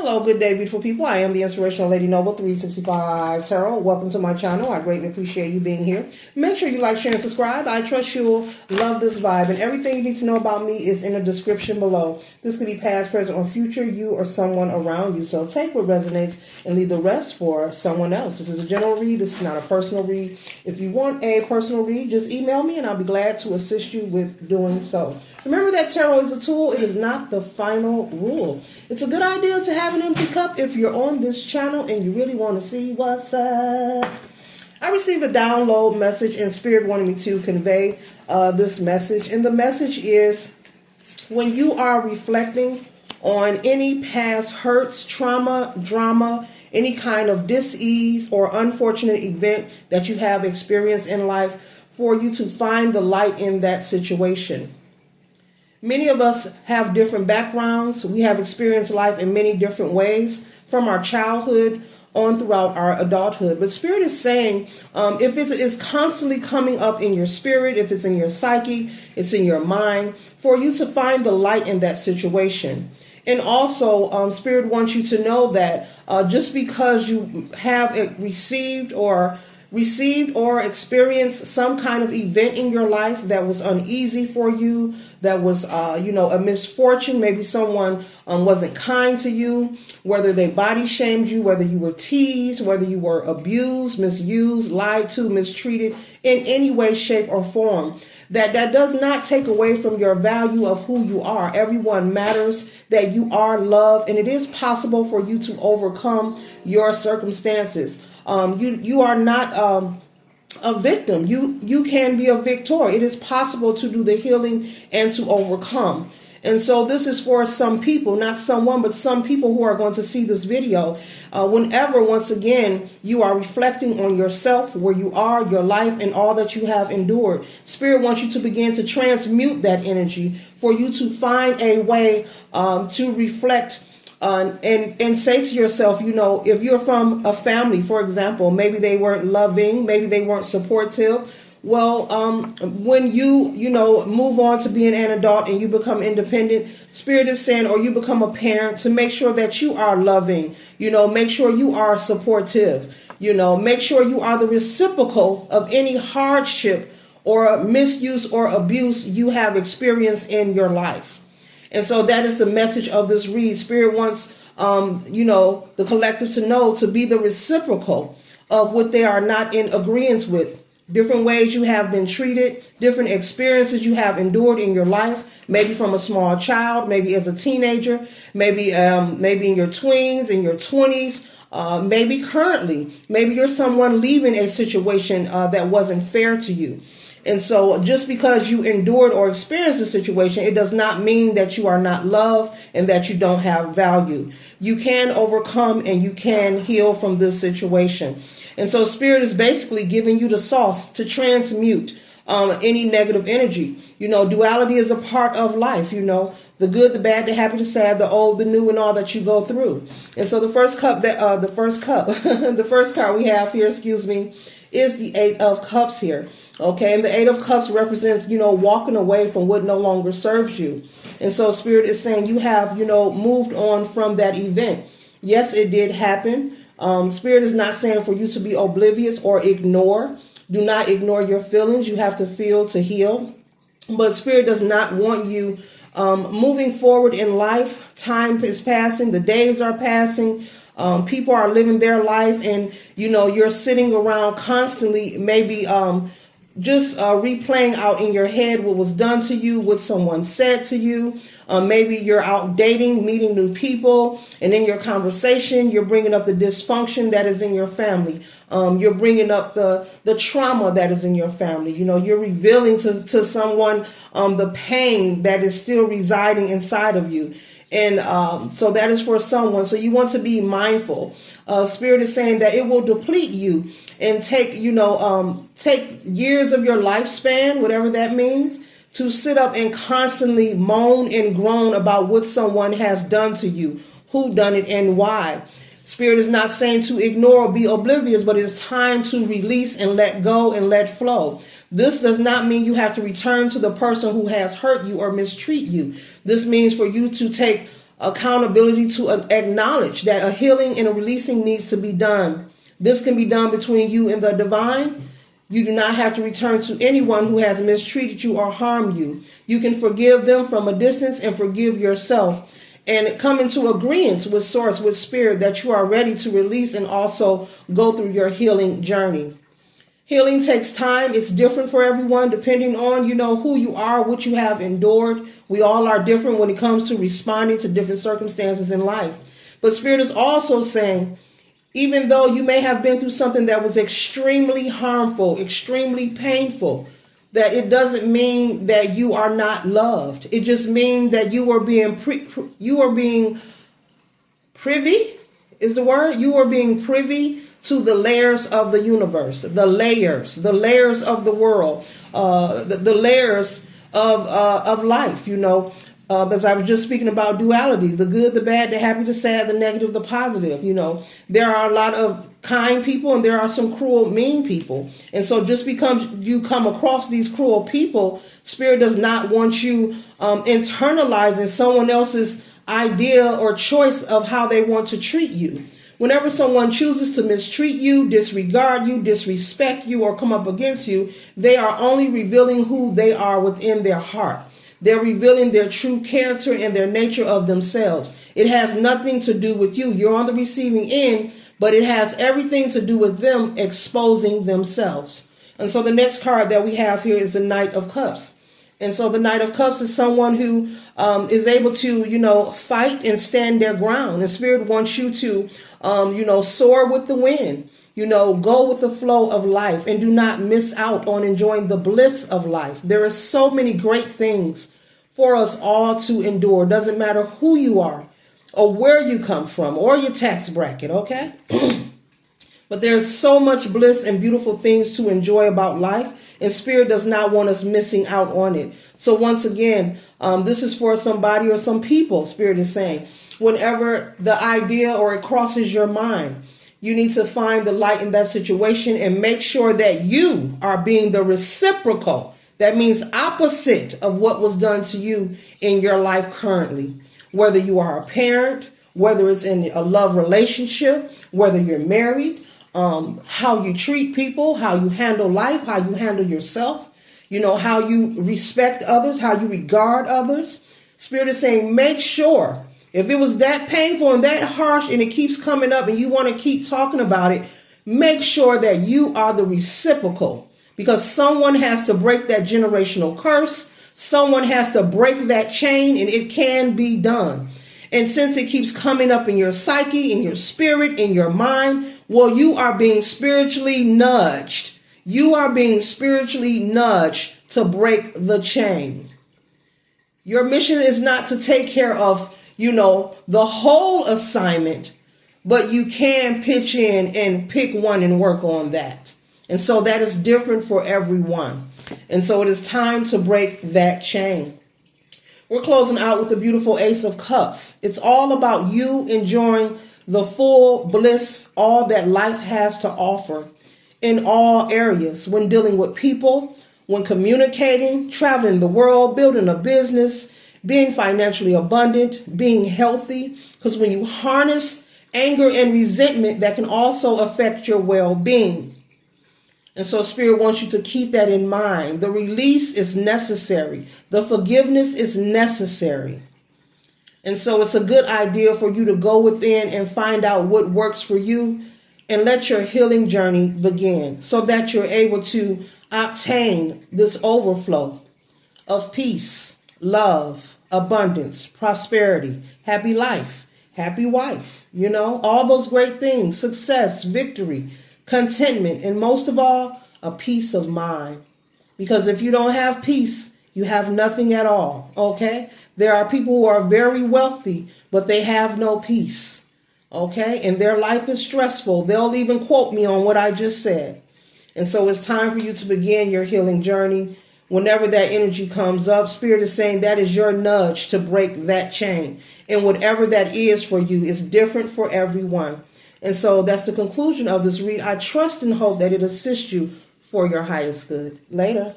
Hello, good day, beautiful people. I am the Inspirational Lady Noble 365 Tarot. Welcome to my channel. I greatly appreciate you being here. Make sure you like, share, and subscribe. I trust you'll love this vibe, and everything you need to know about me is in the description below. This could be past, present, or future, you or someone around you. So take what resonates and leave the rest for someone else. This is a general read. This is not a personal read. If you want a personal read, just email me, and I'll be glad to assist you with doing so. Remember that tarot is a tool. It is not the final rule. It's a good idea to have an empty cup if you're on this channel and you really want to see what's up. I received a download message and Spirit wanted me to convey this message. And the message is, when you are reflecting on any past hurts, trauma, drama, any kind of dis-ease or unfortunate event that you have experienced in life, for you to find the light in that situation. Many of us have different backgrounds. We have experienced life in many different ways, from our childhood on throughout our adulthood. But Spirit is saying, if it is constantly coming up in your spirit, if it's in your psyche, it's in your mind, for you to find the light in that situation. And also, Spirit wants you to know that just because you have received or experienced some kind of event in your life that was uneasy for you, that was, a misfortune. Maybe someone wasn't kind to you, whether they body shamed you, whether you were teased, whether you were abused, misused, lied to, mistreated in any way, shape, or form. That does not take away from your value of who you are. Everyone matters, that you are loved, and it is possible for you to overcome your circumstances. You are not a victim. You can be a victor. It is possible to do the healing and to overcome. And so this is for some people, not someone, but some people who are going to see this video. Whenever, once again, you are reflecting on yourself, where you are, your life, and all that you have endured, Spirit wants you to begin to transmute that energy, for you to find a way to reflect and say to yourself, if you're from a family, for example, maybe they weren't loving, maybe they weren't supportive. Well, when you move on to being an adult and you become independent, Spirit is saying, or you become a parent, to make sure that you are loving, make sure you are supportive, make sure you are the reciprocal of any hardship or misuse or abuse you have experienced in your life. And so that is the message of this read. Spirit wants, the collective to know, to be the reciprocal of what they are not in agreement with. Different ways you have been treated, different experiences you have endured in your life, maybe from a small child, maybe as a teenager, maybe in your tweens, in your 20s, maybe currently. Maybe you're someone leaving a situation that wasn't fair to you. And so just because you endured or experienced a situation, it does not mean that you are not loved and that you don't have value. You can overcome and you can heal from this situation. And so Spirit is basically giving you the sauce to transmute any negative energy. Duality is a part of life, the good, the bad, the happy, the sad, the old, the new, and all that you go through. And so the first card we have here, is the Eight of Cups here. Okay, and the Eight of Cups represents, walking away from what no longer serves you. And so Spirit is saying you have, moved on from that event. Yes, it did happen. Spirit is not saying for you to be oblivious or ignore. Do not ignore your feelings. You have to feel to heal. But Spirit does not want you moving forward in life. Time is passing. The days are passing. People are living their life, and, you're sitting around constantly, maybe just replaying out in your head what was done to you, what someone said to you. Maybe you're out dating, meeting new people, and in your conversation, you're bringing up the dysfunction that is in your family. You're bringing up the trauma that is in your family. You're revealing to someone the pain that is still residing inside of you. And so that is for someone. So you want to be mindful. Spirit is saying that it will deplete you and take years of your lifespan, whatever that means, to sit up and constantly moan and groan about what someone has done to you, who done it, and why. Spirit is not saying to ignore or be oblivious, but it's time to release and let go and let flow. This does not mean you have to return to the person who has hurt you or mistreat you. This means for you to take accountability to acknowledge that a healing and a releasing needs to be done. This can be done between you and the divine. You do not have to return to anyone who has mistreated you or harmed you. You can forgive them from a distance and forgive yourself, and come into agreement with Source, with Spirit, that you are ready to release and also go through your healing journey. Healing takes time. It's different for everyone, depending on, who you are, what you have endured. We all are different when it comes to responding to different circumstances in life. But Spirit is also saying, even though you may have been through something that was extremely harmful, extremely painful, that it doesn't mean that you are not loved. It just means that you are being privy, is the word. You are being privy to the layers of the universe, the layers of the world, the layers of life, as I was just speaking about duality, the good, the bad, the happy, the sad, the negative, the positive. There are a lot of kind people and there are some cruel, mean people. And so just because you come across these cruel people, Spirit does not want you internalizing someone else's idea or choice of how they want to treat you. Whenever someone chooses to mistreat you, disregard you, disrespect you, or come up against you, they are only revealing who they are within their heart. They're revealing their true character and their nature of themselves. It has nothing to do with you. You're on the receiving end, but it has everything to do with them exposing themselves. And so the next card that we have here is the Knight of Cups. And so the Knight of Cups is someone who is able to, fight and stand their ground. And Spirit wants you to, soar with the wind, go with the flow of life and do not miss out on enjoying the bliss of life. There are so many great things for us all to endure. Doesn't matter who you are or where you come from or your tax bracket, okay? But there's so much bliss and beautiful things to enjoy about life. And Spirit does not want us missing out on it. So once again, this is for somebody or some people, Spirit is saying. Whenever the idea or it crosses your mind, you need to find the light in that situation and make sure that you are being the reciprocal. That means opposite of what was done to you in your life currently. Whether you are a parent, whether it's in a love relationship, whether you're married, how you treat people, how you handle life, how you handle yourself, how you respect others, how you regard others. Spirit is saying, make sure if it was that painful and that harsh and it keeps coming up and you want to keep talking about it, make sure that you are the reciprocal, because someone has to break that generational curse. Someone has to break that chain, and it can be done. And since it keeps coming up in your psyche, in your spirit, in your mind, well, you are being spiritually nudged. You are being spiritually nudged to break the chain. Your mission is not to take care of, the whole assignment, but you can pitch in and pick one and work on that. And so that is different for everyone. And so it is time to break that chain. We're closing out with a beautiful Ace of Cups. It's all about you enjoying the full bliss, all that life has to offer in all areas, when dealing with people, when communicating, traveling the world, building a business, being financially abundant, being healthy. Because when you harness anger and resentment, that can also affect your well-being. And so Spirit wants you to keep that in mind. The release is necessary. The forgiveness is necessary. And so it's a good idea for you to go within and find out what works for you and let your healing journey begin, so that you're able to obtain this overflow of peace, love, abundance, prosperity, happy life, happy wife, all those great things, success, victory, contentment, and most of all, a peace of mind. Because if you don't have peace, you have nothing at all, okay? There are people who are very wealthy, but they have no peace, okay? And their life is stressful. They'll even quote me on what I just said. And so it's time for you to begin your healing journey. Whenever that energy comes up, Spirit is saying that is your nudge to break that chain. And whatever that is for you is different for everyone. And so that's the conclusion of this read. I trust and hope that it assists you for your highest good. Later.